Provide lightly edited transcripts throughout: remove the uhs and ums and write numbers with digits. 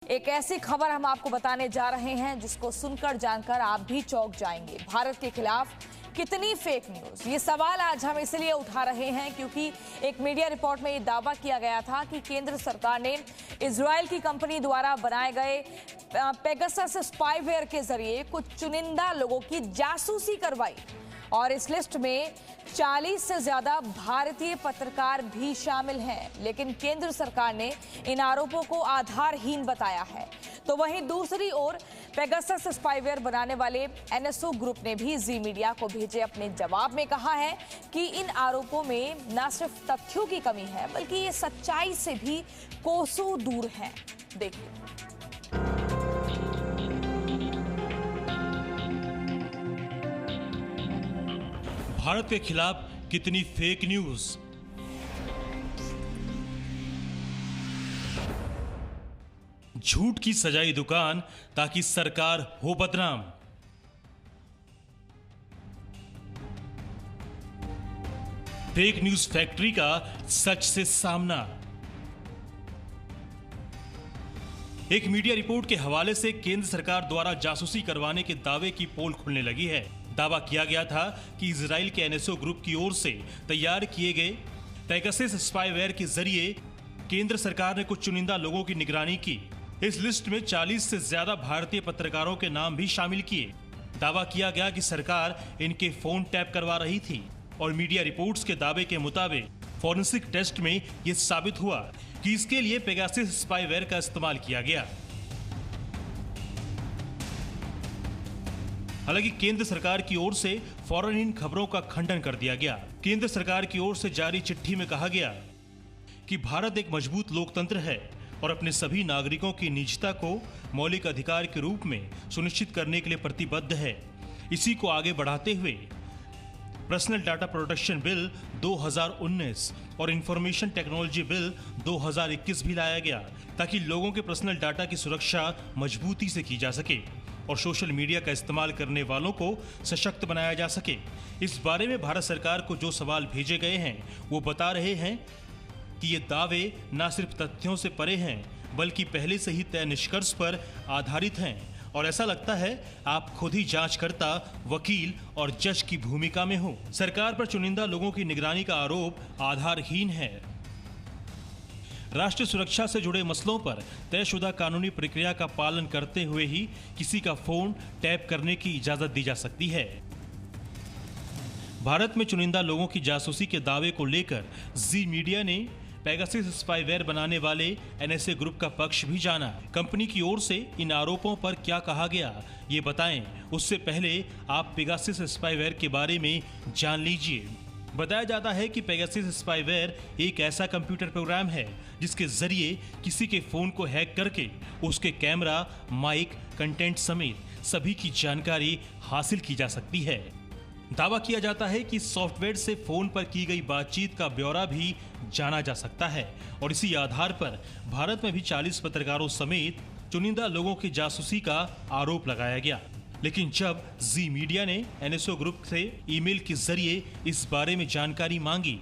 एक ऐसी खबर हम आपको बताने जा रहे हैं जिसको सुनकर जानकर आप भी चौंक जाएंगे। भारत के खिलाफ कितनी फेक न्यूज, ये सवाल आज हम इसलिए उठा रहे हैं क्योंकि एक मीडिया रिपोर्ट में ये दावा किया गया था कि केंद्र सरकार ने इजराइल की कंपनी द्वारा बनाए गए पेगासस स्पाईवेयर के जरिए कुछ चुनिंदा लोगों की जासूसी करवाई और इस लिस्ट में 40 से ज्यादा भारतीय पत्रकार भी शामिल हैं। लेकिन केंद्र सरकार ने इन आरोपों को आधारहीन बताया है। तो वहीं दूसरी ओर पेगासस स्पाईवेयर बनाने वाले एनएसओ ग्रुप ने भी जी मीडिया को भेजे अपने जवाब में कहा है कि इन आरोपों में न सिर्फ तथ्यों की कमी है बल्कि ये सच्चाई से भी कोसों दूर है। देखिए, भारत के खिलाफ कितनी फेक न्यूज। झूठ की सजाई दुकान ताकि सरकार हो बदनाम। फेक न्यूज फैक्ट्री का सच से सामना। एक मीडिया रिपोर्ट के हवाले से केंद्र सरकार द्वारा जासूसी करवाने के दावे की पोल खुलने लगी है। दावा किया गया था कि इजराइल के एनएसओ ग्रुप की ओर से तैयार किए गए पेगासस स्पाईवेयर के जरिए केंद्र सरकार ने कुछ चुनिंदा लोगों की निगरानी की। इस लिस्ट में 40 से ज्यादा भारतीय पत्रकारों के नाम भी शामिल किए। दावा किया गया कि सरकार इनके फोन टैप करवा रही थी और मीडिया रिपोर्ट्स के दावे के मुताबिक फॉरेंसिक टेस्ट में यह साबित हुआ कि इसके लिए पेगासस स्पाईवेयर का इस्तेमाल किया गया। हालांकि केंद्र सरकार की ओर से फौरन इन खबरों का खंडन कर दिया गया। केंद्र सरकार की ओर से जारी चिट्ठी में कहा गया कि भारत एक मजबूत लोकतंत्र है और अपने सभी नागरिकों की निजता को मौलिक अधिकार के रूप में सुनिश्चित करने के लिए प्रतिबद्ध है। इसी को आगे बढ़ाते हुए पर्सनल डाटा प्रोटेक्शन बिल 2019 और इंफॉर्मेशन टेक्नोलॉजी बिल 2021 भी लाया गया ताकि लोगों के पर्सनल डाटा की सुरक्षा मजबूती से की जा सके और सोशल मीडिया का इस्तेमाल करने वालों को सशक्त बनाया जा सके। इस बारे में भारत सरकार को जो सवाल भेजे गए हैं वो बता रहे हैं कि ये दावे न सिर्फ तथ्यों से परे हैं बल्कि पहले से ही तय निष्कर्ष पर आधारित हैं और ऐसा लगता है आप खुद ही जांचकर्ता, वकील और जज की भूमिका में हो। सरकार पर चुनिंदा लोगों की निगरानी का आरोप आधारहीन है। राष्ट्रीय सुरक्षा से जुड़े मसलों पर तयशुदा कानूनी प्रक्रिया का पालन करते हुए ही किसी का फोन टैप करने की इजाजत दी जा सकती है। भारत में चुनिंदा लोगों की जासूसी के दावे को लेकर जी मीडिया ने पेगासस स्पाईवेयर बनाने वाले एनएसए ग्रुप का पक्ष भी जाना। कंपनी की ओर से इन आरोपों पर क्या कहा गया ये बताएं, उससे पहले आप पेगासस स्पाईवेयर के बारे में जान लीजिए। बताया जाता है कि पेगासस स्पाईवेयर एक ऐसा कंप्यूटर प्रोग्राम है जिसके जरिए किसी के फोन को हैक करके उसके कैमरा, माइक, कंटेंट समेत सभी की जानकारी हासिल की जा सकती है। दावा किया जाता है कि सॉफ्टवेयर से फोन पर की गई बातचीत का ब्यौरा भी जाना जा सकता है और इसी आधार पर भारत में भी 40 पत्रकारों समेत चुनिंदा लोगों की जासूसी का आरोप लगाया गया। लेकिन जब जी मीडिया ने एनएसओ ग्रुप से ईमेल के जरिए इस बारे में जानकारी मांगी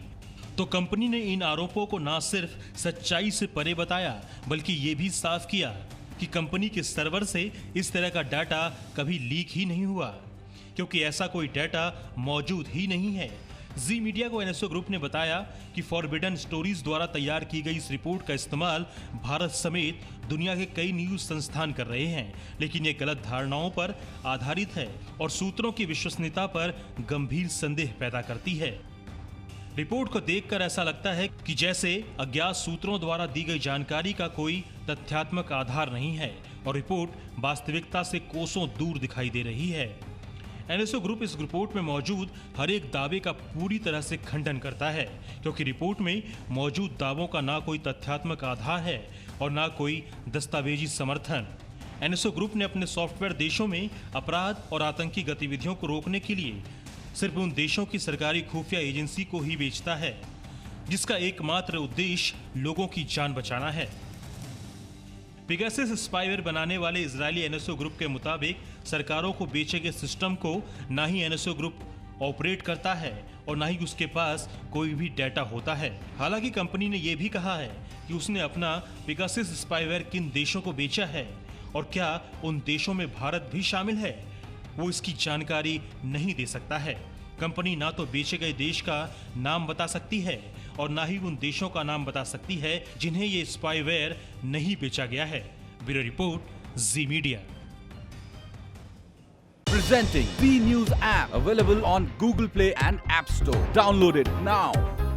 तो कंपनी ने इन आरोपों को न सिर्फ सच्चाई से परे बताया बल्कि ये भी साफ किया कि कंपनी के सर्वर से इस तरह का डाटा कभी लीक ही नहीं हुआ क्योंकि ऐसा कोई डाटा मौजूद ही नहीं है। जी मीडिया को एनएसओ ग्रुप ने बताया कि फॉरबिडन स्टोरीज द्वारा तैयार की गई इस रिपोर्ट का इस्तेमाल भारत समेत दुनिया के कई न्यूज संस्थान कर रहे हैं, लेकिन ये गलत धारणाओं पर आधारित है और सूत्रों की विश्वसनीयता पर गंभीर संदेह पैदा करती है। रिपोर्ट को देखकर ऐसा लगता है कि जैसे अज्ञात सूत्रों द्वारा दी गई जानकारी का कोई तथ्यात्मक आधार नहीं है और रिपोर्ट वास्तविकता से कोसों दूर दिखाई दे रही है। एनएसओ ग्रुप इस रिपोर्ट में मौजूद हर एक दावे का पूरी तरह से खंडन करता है क्योंकि रिपोर्ट में मौजूद दावों का ना कोई तथ्यात्मक आधार है और ना कोई दस्तावेजी समर्थन। एनएसओ ग्रुप ने अपने सॉफ्टवेयर देशों में अपराध और आतंकी गतिविधियों को रोकने के लिए सिर्फ उन देशों की सरकारी खुफिया एजेंसी को ही बेचता है जिसका एकमात्र उद्देश्य लोगों की जान बचाना है। पेगासस स्पाईवेयर बनाने वाले इजरायली एनएसओ ग्रुप के मुताबिक सरकारों को बेचे गए सिस्टम को ना ही एनएसओ ग्रुप ऑपरेट करता है और ना ही उसके पास कोई भी डेटा होता है। हालांकि कंपनी ने यह भी कहा है कि उसने अपना पेगासस स्पाईवेयर किन देशों को बेचा है और क्या उन देशों में भारत भी शामिल है, वो इसकी जानकारी नहीं दे सकता है। कंपनी ना तो बेचे गए देश का नाम बता सकती है और ना ही उन देशों का नाम बता सकती है जिन्हें ये स्पाईवेयर नहीं बेचा गया है। Bureau report, ji media. Presenting B News app, available on Google Play and App Store. Download it now.